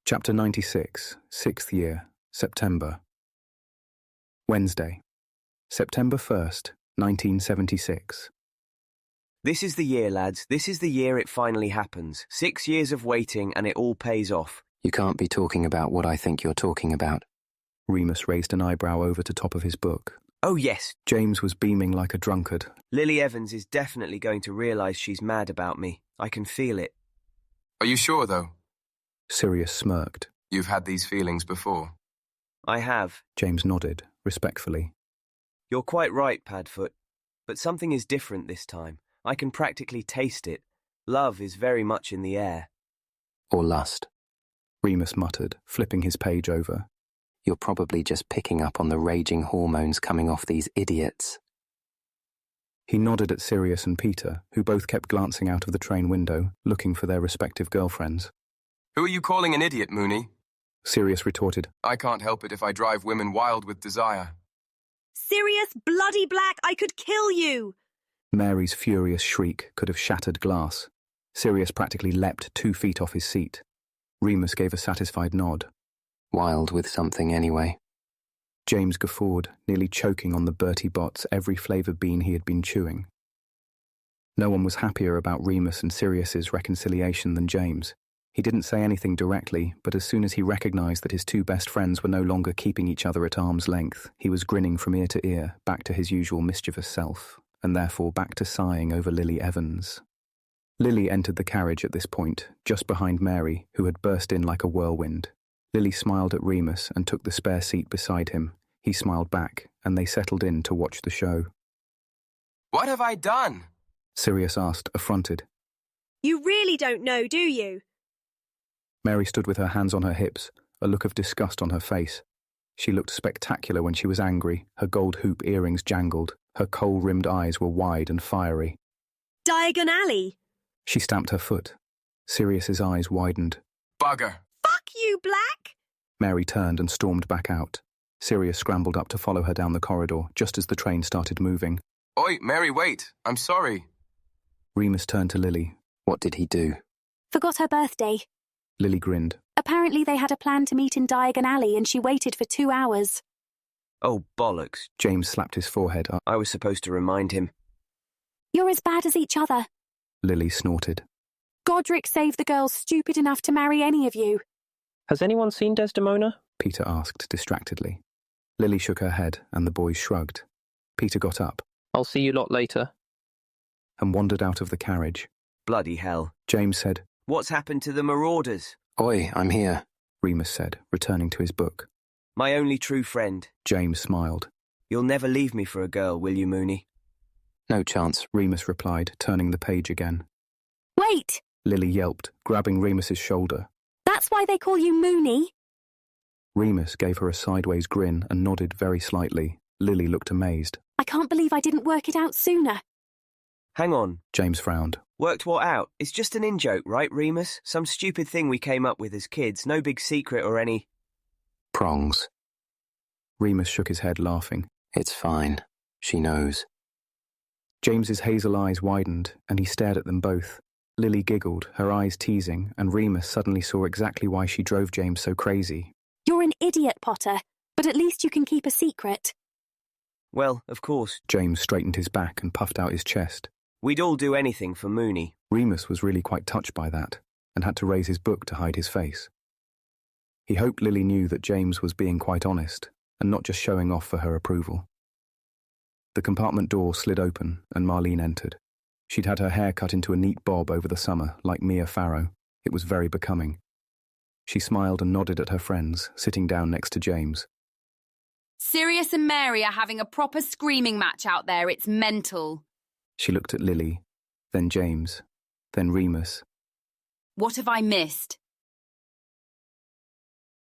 Chapter 96, 6th year, September. Wednesday, September 1st, 1976. This is the year, lads. This is the year it finally happens. 6 years of waiting and it all pays off. You can't be talking about what I think you're talking about. Remus raised an eyebrow over the top of his book. Oh, yes. James was beaming like a drunkard. Lily Evans is definitely going to realise she's mad about me. I can feel it. Are you sure, though? Sirius smirked. You've had these feelings before. I have. James nodded, respectfully. You're quite right, Padfoot. But something is different this time. I can practically taste it. Love is very much in the air. Or lust. Remus muttered, flipping his page over. You're probably just picking up on the raging hormones coming off these idiots. He nodded at Sirius and Peter, who both kept glancing out of the train window, looking for their respective girlfriends. Who are you calling an idiot, Mooney? Sirius retorted. I can't help it if I drive women wild with desire. Sirius, bloody black, I could kill you! Mary's furious shriek could have shattered glass. Sirius practically leapt 2 feet off his seat. Remus gave a satisfied nod. Wild with something anyway. James guffawed, nearly choking on the Bertie Bott's every flavour bean he had been chewing. No one was happier about Remus and Sirius's reconciliation than James. He didn't say anything directly, but as soon as he recognised that his 2 best friends were no longer keeping each other at arm's length, he was grinning from ear to ear, back to his usual mischievous self, and therefore back to sighing over Lily Evans. Lily entered the carriage at this point, just behind Mary, who had burst in like a whirlwind. Lily smiled at Remus and took the spare seat beside him. He smiled back, and they settled in to watch the show. What have I done? Sirius asked, affronted. You really don't know, do you? Mary stood with her hands on her hips, a look of disgust on her face. She looked spectacular when she was angry, her gold hoop earrings jangled, her coal-rimmed eyes were wide and fiery. Diagon Alley! She stamped her foot. Sirius's eyes widened. Bugger! Fuck you, Black! Mary turned and stormed back out. Sirius scrambled up to follow her down the corridor, just as the train started moving. Oi, Mary, wait! I'm sorry. Remus turned to Lily. What did he do? Forgot her birthday. Lily grinned. Apparently they had a plan to meet in Diagon Alley and she waited for 2 hours. Oh, bollocks. James slapped his forehead up. I was supposed to remind him. You're as bad as each other. Lily snorted. Godric saved the girls stupid enough to marry any of you. Has anyone seen Desdemona? Peter asked distractedly. Lily shook her head and the boys shrugged. Peter got up. I'll see you lot later. And wandered out of the carriage. Bloody hell. James said. What's happened to the Marauders? Oi, I'm here. Remus said, returning to his book. My only true friend. James smiled. You'll never leave me for a girl, will you, Mooney? No chance. Remus replied, turning the page again. Wait! Lily yelped, grabbing Remus's shoulder. That's why they call you Mooney? Remus gave her a sideways grin and nodded very slightly. Lily looked amazed. I can't believe I didn't work it out sooner. Hang on. James frowned. Worked what out? It's just an in-joke, right, Remus? Some stupid thing we came up with as kids, no big secret or any... Prongs. Remus shook his head, laughing. It's fine. She knows. James's hazel eyes widened, and he stared at them both. Lily giggled, her eyes teasing, and Remus suddenly saw exactly why she drove James so crazy. You're an idiot, Potter, but at least you can keep a secret. Well, of course. James straightened his back and puffed out his chest. We'd all do anything for Mooney. Remus was really quite touched by that, and had to raise his book to hide his face. He hoped Lily knew that James was being quite honest, and not just showing off for her approval. The compartment door slid open, and Marlene entered. She'd had her hair cut into a neat bob over the summer, like Mia Farrow. It was very becoming. She smiled and nodded at her friends, sitting down next to James. Sirius and Mary are having a proper screaming match out there. It's mental. She looked at Lily, then James, then Remus. What have I missed?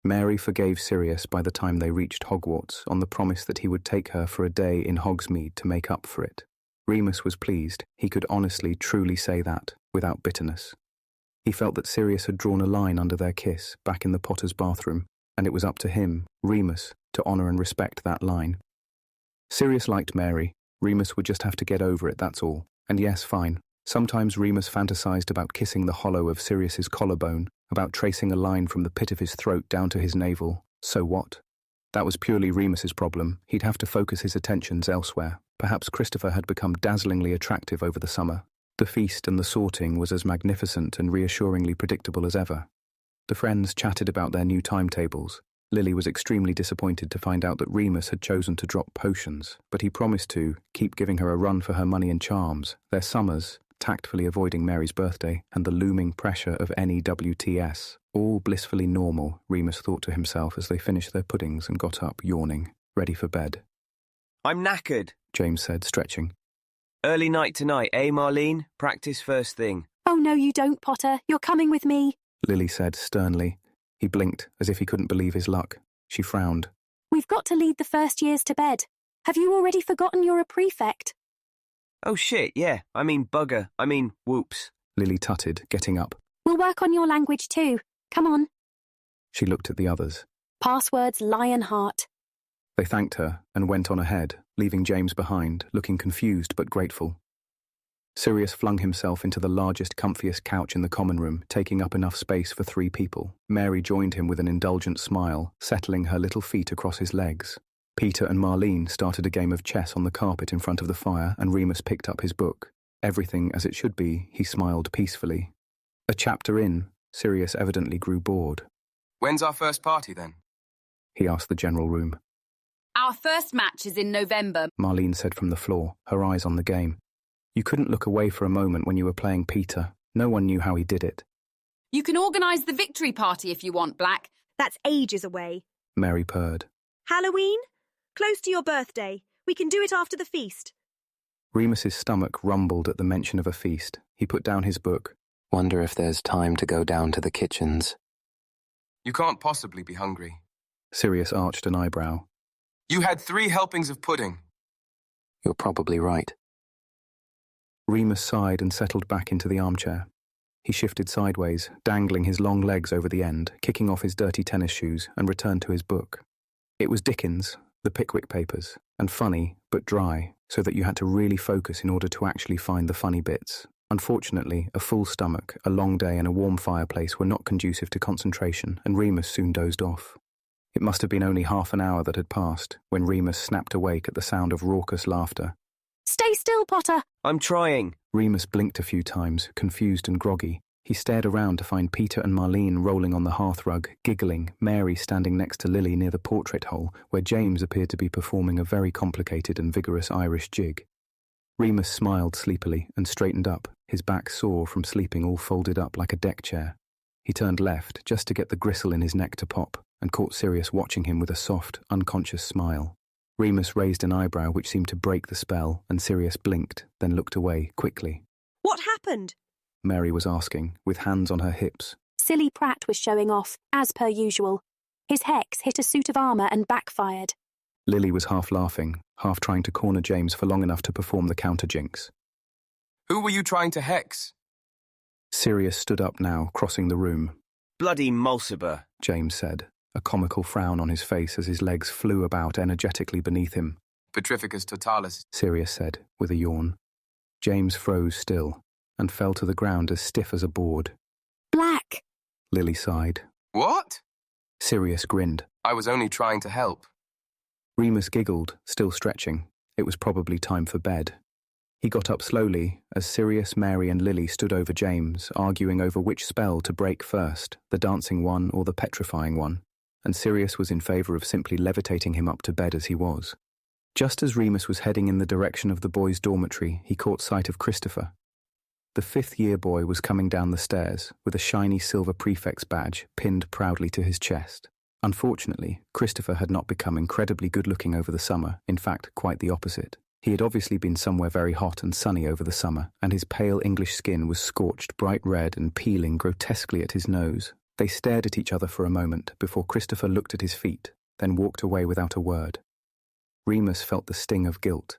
Mary forgave Sirius by the time they reached Hogwarts on the promise that he would take her for a day in Hogsmeade to make up for it. Remus was pleased. He could honestly, truly say that, without bitterness. He felt that Sirius had drawn a line under their kiss back in the Potter's bathroom, and it was up to him, Remus, to honour and respect that line. Sirius liked Mary. Remus would just have to get over it, that's all. And yes, fine. Sometimes Remus fantasized about kissing the hollow of Sirius's collarbone, about tracing a line from the pit of his throat down to his navel. So what? That was purely Remus's problem. He'd have to focus his attentions elsewhere. Perhaps Christopher had become dazzlingly attractive over the summer. The feast and the sorting was as magnificent and reassuringly predictable as ever. The friends chatted about their new timetables. Lily was extremely disappointed to find out that Remus had chosen to drop potions, but he promised to keep giving her a run for her money and charms, their summers, tactfully avoiding Mary's birthday, and the looming pressure of any WTS. All blissfully normal, Remus thought to himself as they finished their puddings and got up, yawning, ready for bed. I'm knackered, James said, stretching. Early night tonight, eh, Marlene? Practice first thing. Oh no, you don't, Potter. You're coming with me. Lily said sternly. He blinked, as if he couldn't believe his luck. She frowned. We've got to lead the first years to bed. Have you already forgotten you're a prefect? Oh shit, yeah. Whoops. Lily tutted, getting up. We'll work on your language too. Come on. She looked at the others. Passwords Lionheart. They thanked her and went on ahead, leaving James behind, looking confused but grateful. Sirius flung himself into the largest, comfiest couch in the common room, taking up enough space for 3 people. Mary joined him with an indulgent smile, settling her little feet across his legs. Peter and Marlene started a game of chess on the carpet in front of the fire, and Remus picked up his book. Everything as it should be, he smiled peacefully. A chapter in, Sirius evidently grew bored. When's our first party, then? He asked the general room. Our first match is in November. Marlene said from the floor, her eyes on the game. You couldn't look away for a moment when you were playing Peter. No one knew how he did it. You can organise the victory party if you want, Black. That's ages away. Mary purred. Halloween? Close to your birthday. We can do it after the feast. Remus's stomach rumbled at the mention of a feast. He put down his book. Wonder if there's time to go down to the kitchens. You can't possibly be hungry. Sirius arched an eyebrow. You had 3 helpings of pudding. You're probably right. Remus sighed and settled back into the armchair. He shifted sideways, dangling his long legs over the end, kicking off his dirty tennis shoes, and returned to his book. It was Dickens, the Pickwick Papers, and funny, but dry, so that you had to really focus in order to actually find the funny bits. Unfortunately, a full stomach, a long day, and a warm fireplace were not conducive to concentration, and Remus soon dozed off. It must have been only half an hour that had passed when Remus snapped awake at the sound of raucous laughter. Stay still, Potter. I'm trying. Remus blinked a few times, confused and groggy. He stared around to find Peter and Marlene rolling on the hearthrug, giggling, Mary standing next to Lily near the portrait hole, where James appeared to be performing a very complicated and vigorous Irish jig. Remus smiled sleepily and straightened up, his back sore from sleeping all folded up like a deck chair. He turned left just to get the gristle in his neck to pop, and caught Sirius watching him with a soft, unconscious smile. Remus raised an eyebrow which seemed to break the spell, and Sirius blinked, then looked away quickly. What happened? Mary was asking, with hands on her hips. Silly Pratt was showing off, as per usual. His hex hit a suit of armour and backfired. Lily was half laughing, half trying to corner James for long enough to perform the counter-jinx. Who were you trying to hex? Sirius stood up now, crossing the room. Bloody Mulciber, James said, a comical frown on his face as his legs flew about energetically beneath him. Petrificus totalis. Sirius said, with a yawn. James froze still, and fell to the ground as stiff as a board. Black. Lily sighed. What? Sirius grinned. I was only trying to help. Remus giggled, still stretching. It was probably time for bed. He got up slowly as Sirius, Mary and Lily stood over James, arguing over which spell to break first, the dancing one or the petrifying one, and Sirius was in favour of simply levitating him up to bed as he was. Just as Remus was heading in the direction of the boys' dormitory, he caught sight of Christopher. The 5th-year boy was coming down the stairs, with a shiny silver prefect's badge pinned proudly to his chest. Unfortunately, Christopher had not become incredibly good-looking over the summer, in fact, quite the opposite. He had obviously been somewhere very hot and sunny over the summer, and his pale English skin was scorched bright red and peeling grotesquely at his nose. They stared at each other for a moment before Christopher looked at his feet, then walked away without a word. Remus felt the sting of guilt.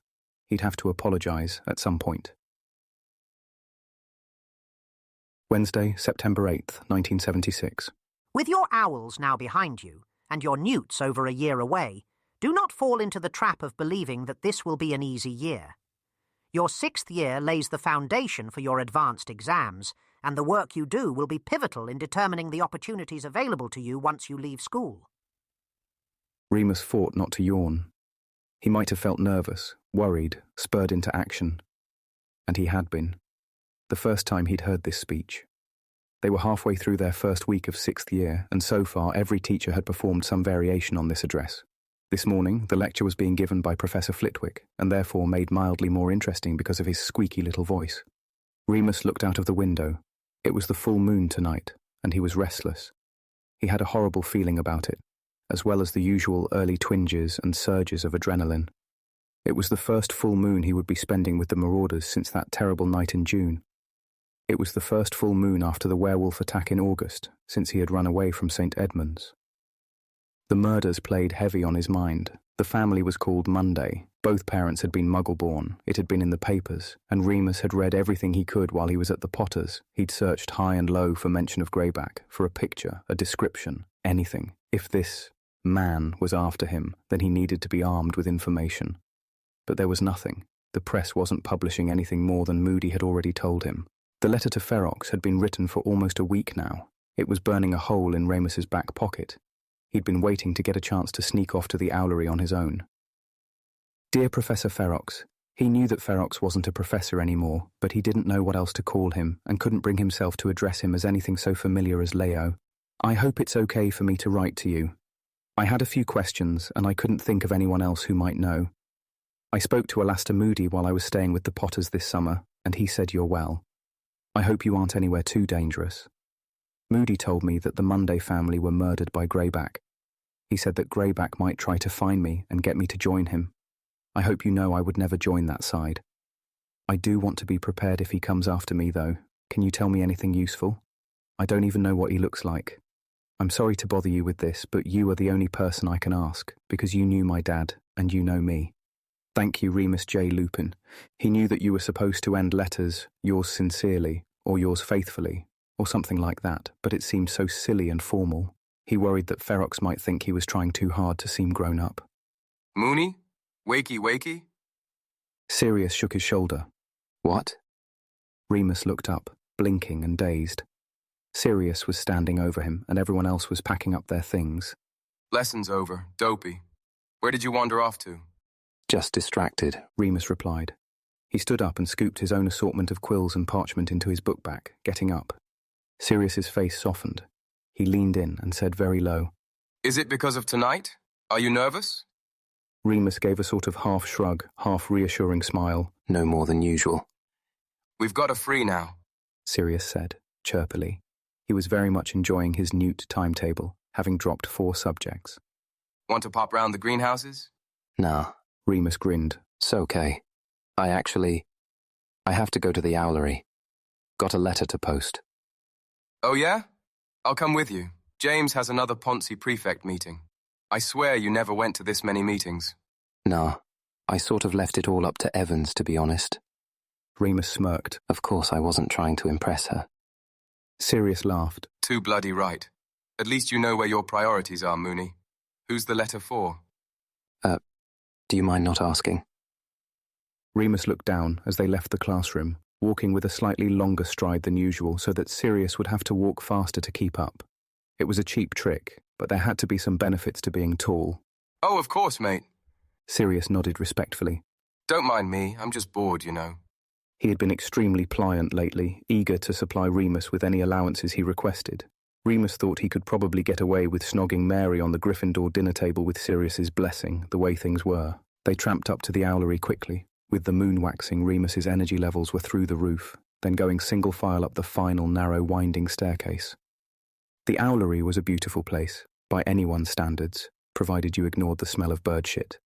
He'd have to apologise at some point. Wednesday, September 8th, 1976. With your owls now behind you, and your newts over a year away, do not fall into the trap of believing that this will be an easy year. Your 6th year lays the foundation for your advanced exams, and the work you do will be pivotal in determining the opportunities available to you once you leave school. Remus fought not to yawn. He might have felt nervous, worried, spurred into action. And he had been. The first time he'd heard this speech. They were halfway through their first week of 6th year, and so far every teacher had performed some variation on this address. This morning, the lecture was being given by Professor Flitwick, and therefore made mildly more interesting because of his squeaky little voice. Remus looked out of the window. It was the full moon tonight, and he was restless. He had a horrible feeling about it, as well as the usual early twinges and surges of adrenaline. It was the first full moon he would be spending with the Marauders since that terrible night in June. It was the first full moon after the werewolf attack in August, since he had run away from St. Edmund's. The murders played heavy on his mind. The family was called Monday. Both parents had been Muggle-born. It had been in the papers, and Remus had read everything he could while he was at the Potters. He'd searched high and low for mention of Greyback, for a picture, a description, anything. If this man was after him, then he needed to be armed with information. But there was nothing. The press wasn't publishing anything more than Moody had already told him. The letter to Ferox had been written for almost a week now. It was burning a hole in Remus's back pocket. He'd been waiting to get a chance to sneak off to the owlery on his own. Dear Professor Ferox, he knew that Ferox wasn't a professor anymore, but he didn't know what else to call him and couldn't bring himself to address him as anything so familiar as Leo. I hope it's okay for me to write to you. I had a few questions and I couldn't think of anyone else who might know. I spoke to Alastair Moody while I was staying with the Potters this summer, and he said you're well. I hope you aren't anywhere too dangerous. Moody told me that the Monday family were murdered by Greyback. He said that Greyback might try to find me and get me to join him. I hope you know I would never join that side. I do want to be prepared if he comes after me, though. Can you tell me anything useful? I don't even know what he looks like. I'm sorry to bother you with this, but you are the only person I can ask, because you knew my dad, and you know me. Thank you, Remus J. Lupin. He knew that you were supposed to end letters, yours sincerely, or yours faithfully, or something like that, but it seemed so silly and formal. He worried that Ferox might think he was trying too hard to seem grown up. Mooney? Wakey wakey? Sirius shook his shoulder. What? Remus looked up, blinking and dazed. Sirius was standing over him, and everyone else was packing up their things. Lesson's over. Dopey. Where did you wander off to? Just distracted. Remus replied. He stood up and scooped his own assortment of quills and parchment into his book bag, getting up. Sirius's face softened. He leaned in and said very low, Is it because of tonight? Are you nervous? Remus gave a sort of half shrug, half reassuring smile. No more than usual. We've got a free now, Sirius said, chirpily. He was very much enjoying his Newt timetable, having dropped 4 subjects. Want to pop round the greenhouses? Nah. Remus grinned. It's okay. I have to go to the owlery. Got a letter to post. Oh yeah? I'll come with you. James has another Ponzi prefect meeting. I swear you never went to this many meetings. Nah. I sort of left it all up to Evans, to be honest. Remus smirked. Of course I wasn't trying to impress her. Sirius laughed. Too bloody right. At least you know where your priorities are, Mooney. Who's the letter for? Do you mind not asking? Remus looked down as they left the classroom, walking with a slightly longer stride than usual so that Sirius would have to walk faster to keep up. It was a cheap trick, but there had to be some benefits to being tall. Oh, of course, mate. Sirius nodded respectfully. Don't mind me, I'm just bored, you know. He had been extremely pliant lately, eager to supply Remus with any allowances he requested. Remus thought he could probably get away with snogging Mary on the Gryffindor dinner table with Sirius's blessing, the way things were. They tramped up to the owlery quickly. With the moon waxing, Remus's energy levels were through the roof, then going single file up the final narrow winding staircase. The owlery was a beautiful place, by anyone's standards, provided you ignored the smell of bird shit,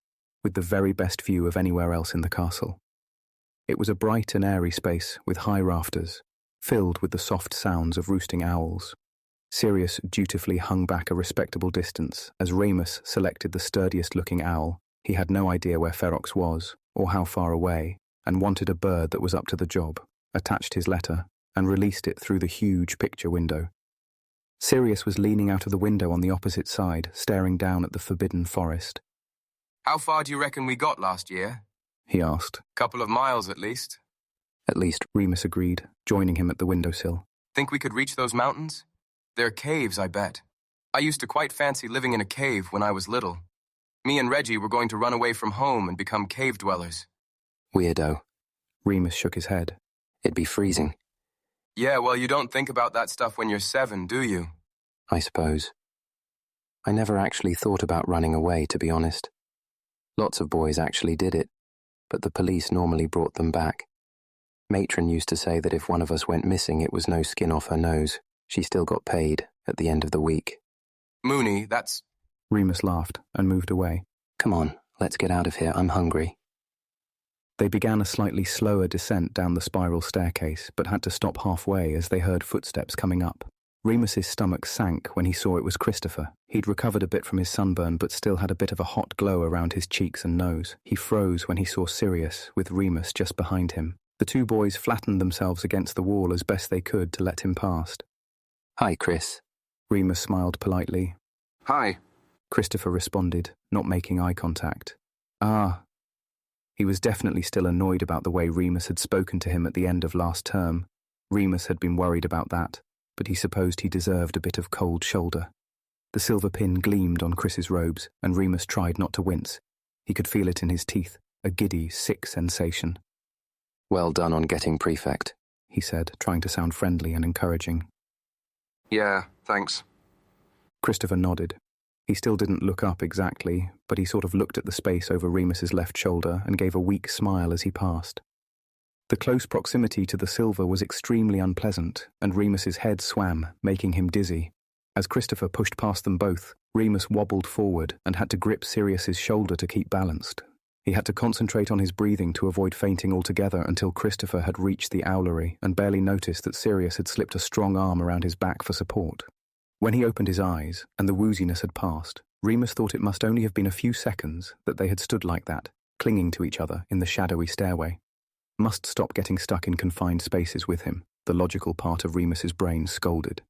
with the very best view of anywhere else in the castle. It was a bright and airy space with high rafters, filled with the soft sounds of roosting owls. Sirius dutifully hung back a respectable distance as Remus selected the sturdiest-looking owl. He had no idea where Ferox was, or how far away, and wanted a bird that was up to the job, attached his letter, and released it through the huge picture window. Sirius was leaning out of the window on the opposite side, staring down at the forbidden forest. How far do you reckon we got last year? He asked. Couple of miles at least. At least, Remus agreed, joining him at the windowsill. Think we could reach those mountains? They're caves, I bet. I used to quite fancy living in a cave when I was little. Me and Reggie were going to run away from home and become cave dwellers. Weirdo. Remus shook his head. It'd be freezing. Yeah, well, you don't think about that stuff when you're 7, do you? I suppose. I never actually thought about running away, to be honest. Lots of boys actually did it, but the police normally brought them back. Matron used to say that if one of us went missing, it was no skin off her nose. She still got paid at the end of the week. Mooney, that's... Remus laughed and moved away. Come on, let's get out of here. I'm hungry. They began a slightly slower descent down the spiral staircase, but had to stop halfway as they heard footsteps coming up. Remus's stomach sank when he saw it was Christopher. He'd recovered a bit from his sunburn, but still had a bit of a hot glow around his cheeks and nose. He froze when he saw Sirius, with Remus just behind him. The two boys flattened themselves against the wall as best they could to let him past. Hi, Chris. Remus smiled politely. Hi. Christopher responded, not making eye contact. Ah. He was definitely still annoyed about the way Remus had spoken to him at the end of last term. Remus had been worried about that, but he supposed he deserved a bit of cold shoulder. The silver pin gleamed on Chris's robes, and Remus tried not to wince. He could feel it in his teeth, a giddy, sick sensation. Well done on getting prefect, he said, trying to sound friendly and encouraging. Yeah, thanks. Christopher nodded. He still didn't look up exactly, but he sort of looked at the space over Remus's left shoulder and gave a weak smile as he passed. The close proximity to the silver was extremely unpleasant, and Remus's head swam, making him dizzy. As Christopher pushed past them both, Remus wobbled forward and had to grip Sirius's shoulder to keep balanced. He had to concentrate on his breathing to avoid fainting altogether until Christopher had reached the owlery and barely noticed that Sirius had slipped a strong arm around his back for support. When he opened his eyes and the wooziness had passed, Remus thought it must only have been a few seconds that they had stood like that, clinging to each other in the shadowy stairway. Must stop getting stuck in confined spaces with him, the logical part of Remus's brain scolded.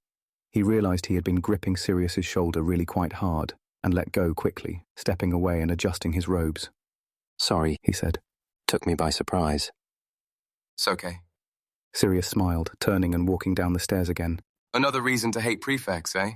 He realized he had been gripping Sirius's shoulder really quite hard and let go quickly, stepping away and adjusting his robes. Sorry, he said. Took me by surprise. It's okay. Sirius smiled, turning and walking down the stairs again. Another reason to hate prefects, eh?